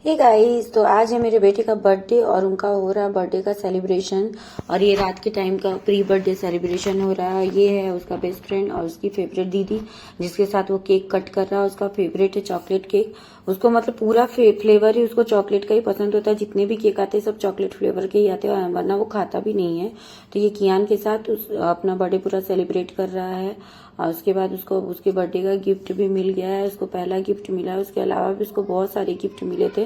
Hey guys, तो आज है मेरे बेटे का बर्थडे और उनका हो रहा है बर्थडे का सेलिब्रेशन। और ये रात के टाइम का प्री बर्थडे सेलिब्रेशन हो रहा है। ये है उसका बेस्ट फ्रेंड और उसकी फेवरेट दीदी जिसके साथ वो केक कट कर रहा है। उसका फेवरेट है चॉकलेट केक। उसको मतलब पूरा फ्लेवर ही उसको चॉकलेट का ही पसंद होता है। जितने भी केक आते हैं सब चॉकलेट फ्लेवर के ही आते हैं, वरना वो खाता भी नहीं है। तो ये कियान के साथ अपना बर्थडे पूरा सेलिब्रेट कर रहा है। और उसके बाद उसको उसके बर्थडे का गिफ्ट भी मिल गया है। उसको पहला गिफ्ट मिला है। उसके अलावा भी उसको बहुत सारे गिफ्ट मिले थे,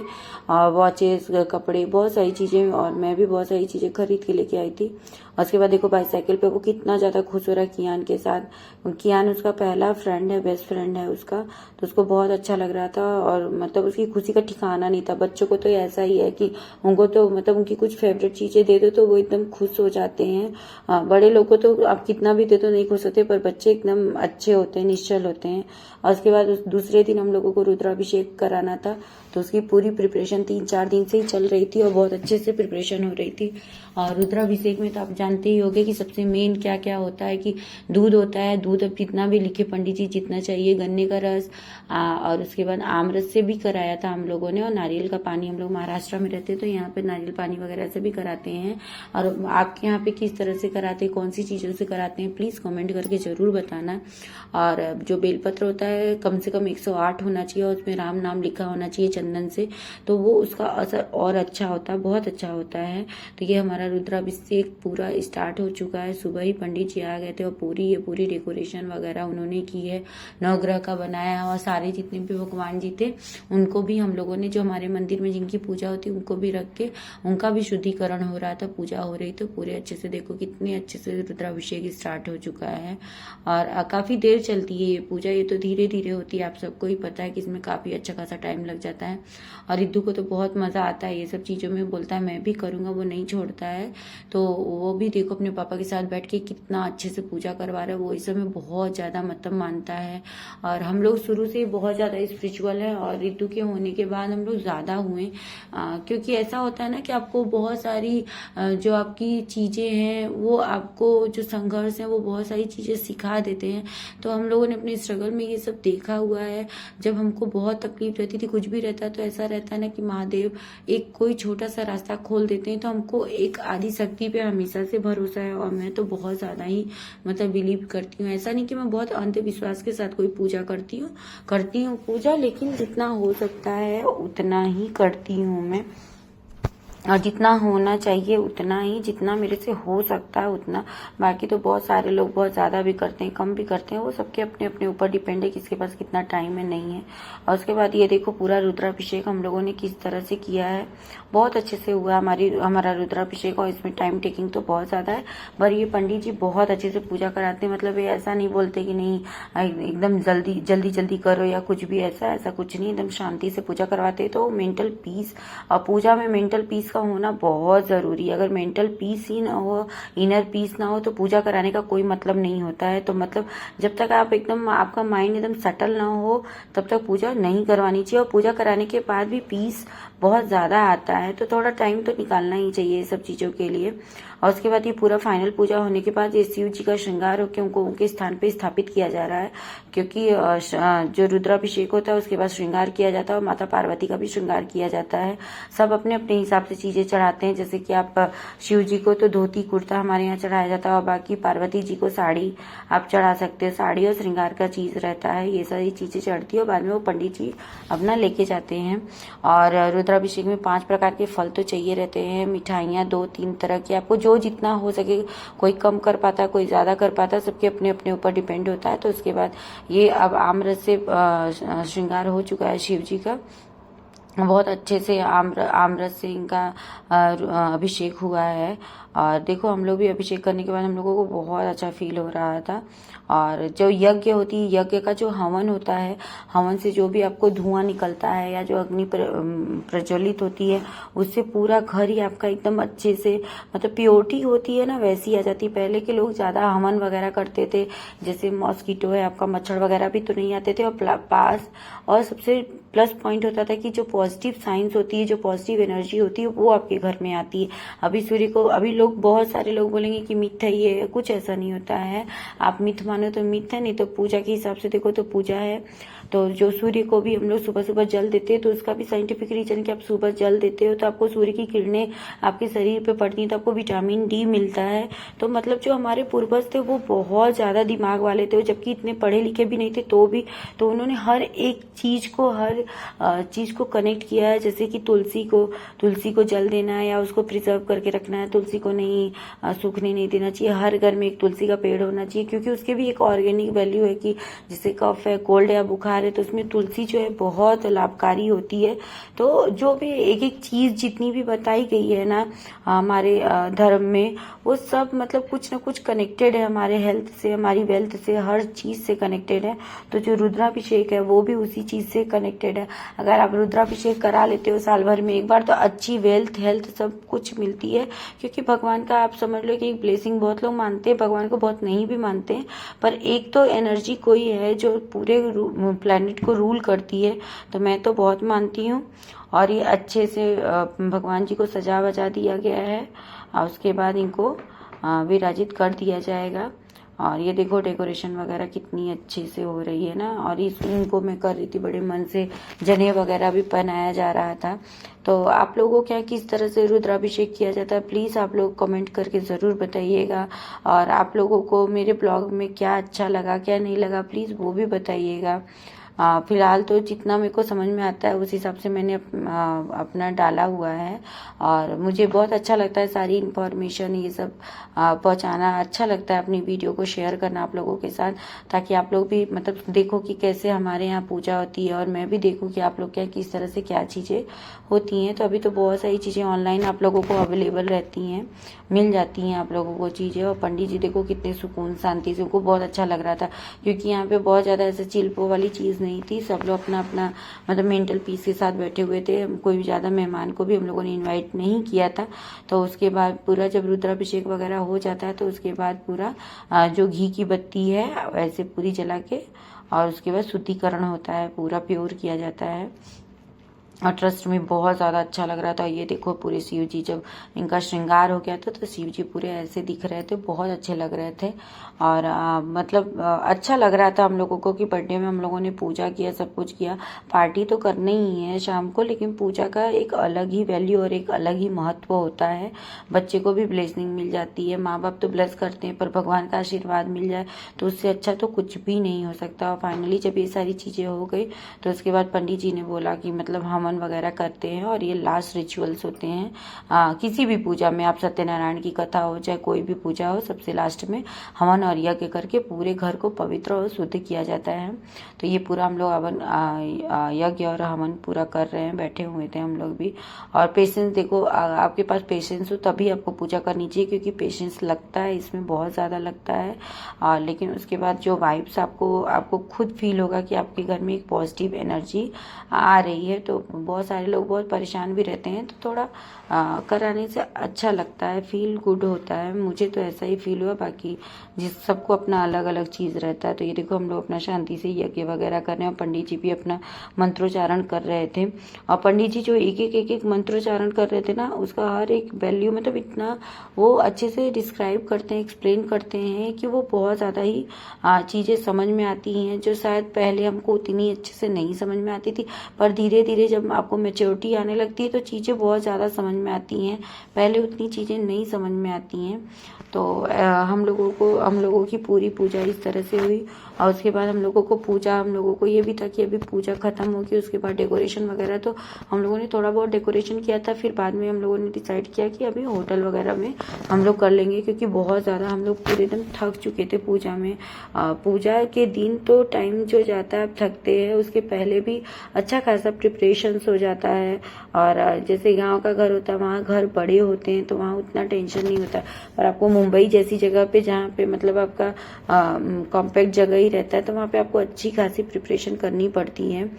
वॉचेस, कपड़े, बहुत सारी चीजें। और मैं भी बहुत सारी चीजें खरीद के लेके आई थी। और उसके बाद देखो बाईसाइकिल पे वो कितना ज्यादा खुश हो रहा है कियान के साथ। कियान उसका पहला फ्रेंड है, बेस्ट फ्रेंड है उसका। तो उसको बहुत अच्छा लग रहा था और मतलब उसकी खुशी का ठिकाना नहीं था। बच्चों को तो ऐसा ही है कि उनको तो मतलब उनकी कुछ फेवरेट चीजें दे दो तो वो एकदम खुश हो जाते हैं। बड़े लोग को तो आप कितना भी दे दो नहीं खुश होते, पर बच्चे एकदम अच्छे होते हैं, निश्चल होते हैं। और उसके बाद दूसरे दिन हम लोगों को रुद्राभिषेक कराना था। तो उसकी पूरी प्रिपरेशन 3-4 दिन से ही चल रही थी और बहुत अच्छे से प्रिपरेशन हो रही थी। और रुद्राभिषेक में तो आप जानते ही होंगे कि सबसे मेन क्या क्या होता है कि दूध होता है। दूध अब जितना भी लिखे पंडित जी जितना चाहिए, गन्ने का रस, और उसके बाद आम रस से भी कराया था हम लोगों ने। और नारियल का पानी, हम लोग महाराष्ट्र में रहते हैं तो यहाँ पे नारियल पानी वगैरह से भी कराते हैं। और आपके यहाँ पे किस तरह से कराते हैं, कौन सी चीजों से कराते हैं, प्लीज कमेंट करके जरूर बताना। और जो बेलपत्र होता है कम से कम 108 होना चाहिए और उसमें राम नाम लिखा होना चाहिए चंदन से, तो वो उसका असर और अच्छा होता है, बहुत अच्छा होता है। तो ये हमारा रुद्राभिषेक पूरा स्टार्ट हो चुका है। सुबह ही पंडित जी आ गए थे और पूरी डेकोरेशन वगैरह उन्होंने की है। नवग्रह का बनाया और सारे जितने भी भगवान जी थे उनको भी हम लोगों ने, जो हमारे मंदिर में जिनकी पूजा होती है उनको भी रख के उनका भी शुद्धिकरण हो रहा था, पूजा हो रही। तो पूरे अच्छे से देखो कितने अच्छे से रुद्राभिषेक स्टार्ट हो चुका है। और काफी देर चलती है ये पूजा, ये तो धीरे धीरे होती है, आप सबको ही पता है कि इसमें काफी अच्छा खासा टाइम लग जाता है। और रिद्धू को तो बहुत मजा आता है ये सब चीजों में, बोलता है मैं भी करूंगा, वो नहीं छोड़ता है। तो वो भी देखो अपने पापा के साथ बैठ के कितना अच्छे से पूजा करवा रहा है। वो इस समय बहुत ज्यादा मतलब मानता है। और हम लोग शुरू से ही बहुत ज्यादा स्पिरिचुअल है और रिद्धू के होने के बाद हम लोग ज्यादा हुए। क्योंकि ऐसा होता है ना कि आपको बहुत सारी जो आपकी चीजें हैं वो आपको, जो संघर्ष है वो बहुत सारी चीजें सिखा देते हैं। तो हम लोगों ने अपने स्ट्रगल में ये सब देखा हुआ है। जब हमको बहुत तकलीफ रहती थी, कुछ भी रहता तो ऐसा रहता है ना कि महादेव एक कोई छोटा सा रास्ता खोल देते हैं। तो हमको एक आदि शक्ति पे हमेशा से भरोसा है और मैं तो बहुत ज्यादा ही मतलब बिलीव करती हूँ। ऐसा नहीं कि मैं बहुत अंधविश्वास के साथ कोई पूजा करती हूँ पूजा, लेकिन जितना हो सकता है उतना ही करती हूँ मैं। और जितना होना चाहिए उतना ही, जितना मेरे से हो सकता है उतना। बाकी तो बहुत सारे लोग बहुत ज्यादा भी करते हैं, कम भी करते हैं, वो सबके अपने अपने ऊपर डिपेंड है किसके पास कितना टाइम है नहीं है। और उसके बाद ये देखो पूरा रुद्राभिषेक हम लोगों ने किस तरह से किया है, बहुत अच्छे से हुआ हमारा रुद्राभिषेक। और इसमें टाइम टेकिंग तो बहुत ज्यादा है, पर ये पंडित जी बहुत अच्छे से पूजा कराते हैं। मतलब ये ऐसा नहीं बोलते कि नहीं एकदम जल्दी जल्दी करो या कुछ भी, ऐसा कुछ नहीं, एकदम शांति से पूजा करवाते हैं। तो मेंटल पीस, और पूजा में मेंटल पीस का होना बहुत जरूरी है। अगर मेंटल पीस ही ना हो, इनर पीस ना हो, तो पूजा कराने का कोई मतलब नहीं होता है। तो मतलब जब तक आप एकदम, आपका माइंड एकदम सेटल ना हो तब तक पूजा नहीं करवानी चाहिए। और पूजा कराने के बाद भी पीस बहुत ज्यादा आता है, तो थोड़ा टाइम तो निकालना ही चाहिए ये सब चीजों के लिए। और उसके बाद ये पूरा फाइनल पूजा होने के बाद ये शिव जी का श्रृंगार होकर उनको उनके स्थान पे स्थापित किया जा रहा है। क्योंकि जो रुद्राभिषेक होता है उसके बाद श्रृंगार किया जाता है और माता पार्वती का भी श्रृंगार किया जाता है। सब अपने अपने हिसाब से चीजें चढ़ाते हैं। जैसे कि आप शिव जी को तो धोती कुर्ता हमारे यहाँ चढ़ाया जाता है और बाकी पार्वती जी को साड़ी आप चढ़ा सकते हैं। साड़ी और श्रृंगार का चीज रहता है, ये सारी चीजें चढ़ती है और बाद में वो पंडित जी अपना लेके जाते हैं। और रुद्राभिषेक में 5 प्रकार के फल तो चाहिए रहते हैं, मिठाइयाँ 2-3 तरह की, आपको जो जितना हो सके, कोई कम कर पाता कोई ज्यादा कर पाता, सबके अपने अपने ऊपर डिपेंड होता है। तो उसके बाद ये अब आमरस से श्रृंगार हो चुका है शिव जी का, बहुत अच्छे से आमरस से इनका अभिषेक हुआ है। और देखो हम लोग भी अभिषेक करने के बाद हम लोगों को बहुत अच्छा फील हो रहा था। और जो यज्ञ होती है, यज्ञ का जो हवन होता है, हवन से जो भी आपको धुआं निकलता है या जो अग्नि प्रज्वलित होती है, उससे पूरा घर ही आपका एकदम अच्छे से, मतलब प्योरिटी होती है ना वैसी आ जाती है। पहले के लोग ज्यादा हवन वगैरह करते थे, जैसे मॉस्किटो है आपका, मच्छर वगैरह भी तो नहीं आते थे। और सबसे प्लस पॉइंट होता था कि जो पॉजिटिव साइंस होती है, जो पॉजिटिव एनर्जी होती है वो आपके घर में आती है। अभी लोग, बहुत सारे लोग बोलेंगे कि मिथ है ये, कुछ ऐसा नहीं होता है। आप मिथ मानो तो मिथ है, नहीं तो पूजा के हिसाब से देखो तो पूजा है। तो जो सूर्य को भी हम लोग सुबह सुबह जल देते हैं, तो उसका भी साइंटिफिक रीजन कि आप सुबह जल देते हो तो आपको सूर्य की किरणें आपके शरीर पे पड़ती हैं तो आपको विटामिन डी मिलता है। तो मतलब जो हमारे पूर्वज थे वो बहुत ज़्यादा दिमाग वाले थे, जबकि इतने पढ़े लिखे भी नहीं थे तो भी तो उन्होंने हर एक चीज़ को हर चीज़ को कनेक्ट किया है। जैसे कि तुलसी को जल देना है या उसको प्रिजर्व करके रखना है, तुलसी को नहीं सूखने नहीं देना चाहिए, हर घर में एक तुलसी का पेड़ होना चाहिए, क्योंकि उसके भी एक ऑर्गेनिक वैल्यू है कि जैसे कफ है, कोल्ड है या बुखार है तो उसमें तुलसी जो है बहुत लाभकारी होती है। तो जो भी एक एक चीज़ जितनी भी बताई गई है ना हमारे धर्म में, वो सब मतलब कुछ ना कुछ कनेक्टेड है हमारे हेल्थ से, हमारी वेल्थ से, हर चीज़ से कनेक्टेड है। तो जो रुद्राभिषेक है वो भी उसी चीज़ से कनेक्टेड है। अगर आप रुद्राभिषेक करा लेते हो साल भर में एक बार तो अच्छी वेल्थ हेल्थ सब कुछ मिलती है, क्योंकि भगवान का आप समझ लो कि एक ब्लेसिंग बहुत लोग मानते हैं, भगवान को बहुत नहीं भी मानते हैं, पर एक तो एनर्जी कोई है जो पूरे प्लेनेट को रूल करती है, तो मैं तो बहुत मानती हूँ। और ये अच्छे से भगवान जी को सजा वजा दिया गया है और उसके बाद इनको विराजित कर दिया जाएगा। और ये देखो डेकोरेशन वगैरह कितनी अच्छे से हो रही है ना। और इनको मैं कर रही थी बड़े मन से, जने वगैरह भी पहनाया जा रहा था। तो आप लोगों को क्या किस तरह से रुद्राभिषेक किया जाता है प्लीज़ आप लोग कमेंट करके ज़रूर बताइएगा। और आप लोगों को मेरे ब्लॉग में क्या अच्छा लगा क्या नहीं लगा प्लीज़ वो भी बताइएगा। फिलहाल तो जितना मेरे को समझ में आता है उस हिसाब से मैंने अपना डाला हुआ है। और मुझे बहुत अच्छा लगता है सारी इन्फॉर्मेशन ये सब पहुंचाना, अच्छा लगता है अपनी वीडियो को शेयर करना आप लोगों के साथ, ताकि आप लोग भी मतलब देखो कि कैसे हमारे यहाँ पूजा होती है और मैं भी देखूँ कि आप लोग क्या किस तरह से क्या चीज़ें होती हैं। तो अभी तो बहुत सारी चीज़ें ऑनलाइन आप लोगों को अवेलेबल रहती हैं, मिल जाती हैं आप लोगों को चीज़ें। और पंडित जी देखो कितने सुकून शांति से, उनको बहुत अच्छा लग रहा था, क्योंकि यहाँ पे बहुत ज़्यादा ऐसे चिल्पो वाली चीज़ नहीं थी, सब लोग अपना अपना मतलब मेंटल पीस के साथ बैठे हुए थे। कोई भी ज़्यादा मेहमान को भी हम लोगों ने इनवाइट नहीं किया था। तो उसके बाद पूरा जब रुद्राभिषेक वगैरह हो जाता है तो उसके बाद पूरा जो घी की बत्ती है वैसे पूरी जला के और उसके बाद शुद्धिकरण होता है, पूरा प्योर किया जाता है। और ट्रस्ट में बहुत ज़्यादा अच्छा लग रहा था। ये देखो पूरे शिव जी जब इनका श्रृंगार हो गया था तो शिव जी पूरे ऐसे दिख रहे थे, बहुत अच्छे लग रहे थे। और मतलब अच्छा लग रहा था हम लोगों को कि बर्थडे में हम लोगों ने पूजा किया, सब कुछ किया। पार्टी तो करनी ही है शाम को, लेकिन पूजा का एक अलग ही वैल्यू और एक अलग ही महत्व होता है। बच्चे को भी ब्लेसिंग मिल जाती है, माँ बाप तो ब्लेस करते हैं, पर भगवान का आशीर्वाद मिल जाए तो उससे अच्छा तो कुछ भी नहीं हो सकता। और फाइनली जब ये सारी चीज़ें हो गई तो उसके बाद पंडित जी ने बोला कि मतलब हवन वगैरह करते हैं और ये लास्ट रिचुअल्स होते हैं किसी भी पूजा में। आप सत्यनारायण की कथा हो चाहे कोई भी पूजा हो, सबसे लास्ट में हवन और यज्ञ करके पूरे घर को पवित्र और शुद्ध किया जाता है। तो ये पूरा हम लोग हवन यज्ञ और हवन पूरा कर रहे हैं, बैठे हुए थे हम लोग भी। और पेशेंस देखो, आपके पास पेशेंस हो तभी आपको पूजा करनी चाहिए, क्योंकि पेशेंस लगता है इसमें, बहुत ज़्यादा लगता है। लेकिन उसके बाद जो वाइब्स आपको खुद फील होगा कि आपके घर में एक पॉजिटिव एनर्जी आ रही है। तो बहुत सारे लोग बहुत परेशान भी रहते हैं, तो थोड़ा कराने से अच्छा लगता है, फील गुड होता है। मुझे तो ऐसा ही फील हुआ, बाकी जिस सबको अपना अलग अलग चीज़ रहता है। तो ये देखो हम लोग अपना शांति से यज्ञ वगैरह कर रहे हैं और पंडित जी भी अपना मंत्रोच्चारण कर रहे थे। और पंडित जी जो एक एक मंत्रोच्चारण कर रहे थे ना, उसका हर एक वैल्यू मतलब इतना वो अच्छे से डिस्क्राइब करते हैं, एक्सप्लेन करते हैं कि वो बहुत ज़्यादा ही चीज़ें समझ में आती हैं, जो शायद पहले हमको उतनी अच्छे से नहीं समझ में आती थी। पर धीरे धीरे जब आपको मैच्योरिटी आने लगती है तो चीज़ें बहुत ज़्यादा समझ में आती हैं, पहले उतनी चीज़ें नहीं समझ में आती हैं। तो हम लोगों की पूरी पूजा इस तरह से हुई। और उसके बाद हम लोगों को ये भी था कि अभी पूजा खत्म होगी, उसके बाद डेकोरेशन वगैरह, तो हम लोगों ने थोड़ा बहुत डेकोरेशन किया था। फिर बाद में हम लोगों ने डिसाइड किया कि अभी होटल वगैरह में हम लोग कर लेंगे, क्योंकि बहुत ज़्यादा हम लोग पूरे दिन थक चुके थे पूजा में। पूजा के दिन तो टाइम जो जाता है आप थकते हैं, उसके पहले भी अच्छा खासा प्रिपरेशंस हो जाता है। और जैसे गांव का घर होता है, वहाँ घर बड़े होते हैं तो वहाँ उतना टेंशन नहीं होता। और आपको मुंबई जैसी जगह पे जहाँ पे मतलब आपका कॉम्पैक्ट जगह ही रहता है, तो वहाँ पे आपको अच्छी खासी प्रिपरेशन करनी पड़ती है।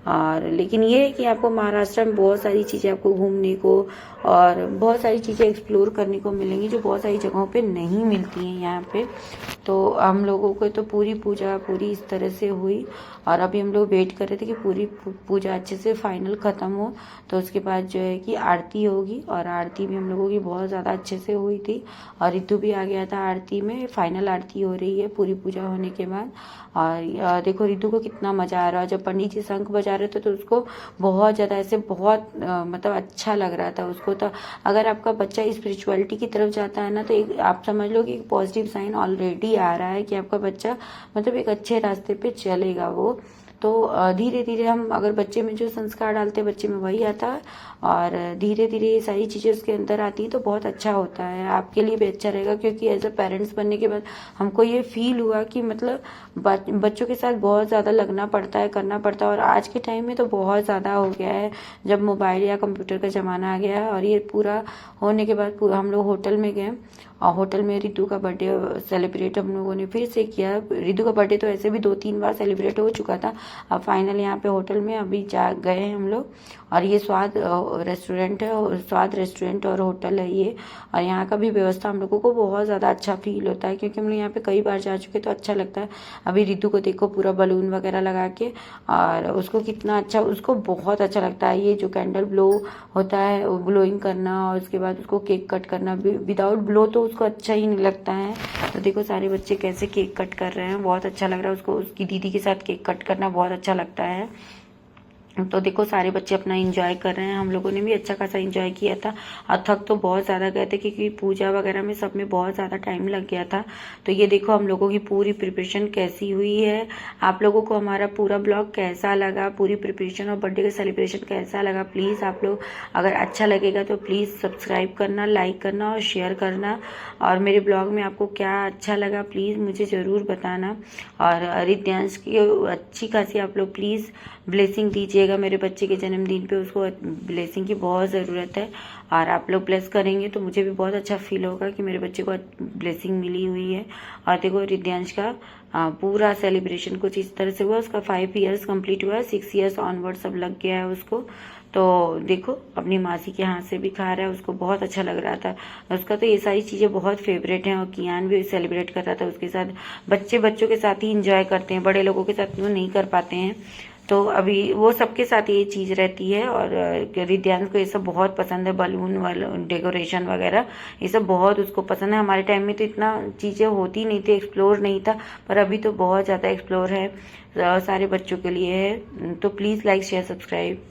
और लेकिन ये है कि आपको महाराष्ट्र में बहुत सारी चीज़ें आपको घूमने को और बहुत सारी चीज़ें एक्सप्लोर करने को मिलेंगी जो बहुत सारी जगहों पे नहीं मिलती हैं यहाँ पे। तो हम लोगों को तो पूरी पूजा पूरी इस तरह से हुई और अभी हम लोग वेट कर रहे थे कि पूरी पूजा अच्छे से फाइनल ख़त्म हो, तो उसके बाद जो है कि आरती होगी और आरती भी हम लोगों की बहुत ज़्यादा अच्छे से हुई थी और रितु भी आ गया था आरती में। फाइनल आरती हो रही है पूरी पूजा होने के बाद और देखो रितु को कितना मज़ा आ रहा है। जब पंडित जी शंख बजा रहे थे तो उसको बहुत ज़्यादा ऐसे बहुत मतलब अच्छा लग रहा था उसको। तो अगर आपका बच्चा स्पिरिचुअलिटी की तरफ जाता है ना तो एक आप समझ लो कि एक पॉजिटिव साइन ऑलरेडी आ रहा है कि आपका बच्चा मतलब एक अच्छे रास्ते पे चलेगा वो। तो धीरे धीरे हम अगर बच्चे में जो संस्कार डालते हैं बच्चे में वही आता है और धीरे धीरे ये सारी चीज़ें उसके अंदर आती हैं तो बहुत अच्छा होता है, आपके लिए भी अच्छा रहेगा। क्योंकि एज अ पेरेंट्स बनने के बाद हमको ये फील हुआ कि मतलब बच्चों के साथ बहुत ज़्यादा लगना पड़ता है, करना पड़ता है और आज के टाइम में तो बहुत ज़्यादा हो गया है जब मोबाइल या कंप्यूटर का ज़माना आ गया है। और ये पूरा होने के बाद हम लोग होटल में गए और होटल में रितु का बर्थडे सेलिब्रेट हम लोगों ने फिर से किया। रितु का बर्थडे तो ऐसे भी 2-3 बार सेलिब्रेट हो चुका था, अब फाइनल यहाँ पे होटल में अभी जा गए हैं हम लोग। और ये स्वाद रेस्टोरेंट है, स्वाद रेस्टोरेंट और होटल है ये। और यहाँ का भी व्यवस्था हम लोगों को बहुत ज़्यादा अच्छा फील होता है क्योंकि हम लोग यहाँ पे कई बार जा चुके तो अच्छा लगता है। अभी रितु को देखो पूरा बलून वगैरह लगा के और उसको कितना अच्छा, उसको बहुत अच्छा लगता है ये जो कैंडल ब्लो होता है वो ब्लोइंग करना और उसके बाद उसको केक कट करना। विदाउट ब्लो तो उसको अच्छा ही नहीं लगता है। तो देखो सारे बच्चे कैसे केक कट कर रहे हैं, बहुत अच्छा लग रहा है उसको। उसकी दीदी के साथ केक कट करना बहुत अच्छा लगता है। तो देखो सारे बच्चे अपना एंजॉय कर रहे हैं, हम लोगों ने भी अच्छा खासा एंजॉय किया था और थक तो बहुत ज़्यादा गए थे क्योंकि पूजा वगैरह में सब में बहुत ज़्यादा टाइम लग गया था। तो ये देखो हम लोगों की पूरी प्रिपरेशन कैसी हुई है। आप लोगों को हमारा पूरा ब्लॉग कैसा लगा, पूरी प्रिपरेशन और बर्थडे का सेलिब्रेशन कैसा लगा, प्लीज़ आप लोग अगर अच्छा लगेगा तो प्लीज़ सब्सक्राइब करना, लाइक करना और शेयर करना। और मेरे ब्लॉग में आपको क्या अच्छा लगा प्लीज़ मुझे ज़रूर बताना। और रिद्यांश की अच्छी खासी आप लोग प्लीज़ ब्लेसिंग दीजिएगा मेरे बच्चे के जन्मदिन पे, उसको ब्लेसिंग की बहुत ज़रूरत है। और आप लोग ब्लेस करेंगे तो मुझे भी बहुत अच्छा फील होगा कि मेरे बच्चे को ब्लेसिंग मिली हुई है। और देखो रिद्यांश का पूरा सेलिब्रेशन कुछ इस तरह से हुआ। उसका 5 ईयर्स कंप्लीट हुआ है, 6 ईयर्स ऑनवर्ड सब लग गया है उसको। तो देखो अपनी मासी के हाथ से भी खा रहा है, उसको बहुत अच्छा लग रहा था। उसका तो ये सारी चीज़ें बहुत फेवरेट हैं और कियान भी सेलिब्रेट कर रहा था उसके साथ। बच्चों के साथ ही इंजॉय करते हैं, बड़े लोगों के साथ वो नहीं कर पाते हैं। तो अभी वो सबके साथ ये चीज़ रहती है। और रिद्यांश को ये सब बहुत पसंद है, बलून डेकोरेशन वगैरह ये सब बहुत उसको पसंद है। हमारे टाइम में तो इतना चीज़ें होती नहीं थी, एक्सप्लोर नहीं था, पर अभी तो बहुत ज़्यादा एक्सप्लोर है, सारे बच्चों के लिए है। तो प्लीज़ लाइक शेयर सब्सक्राइब।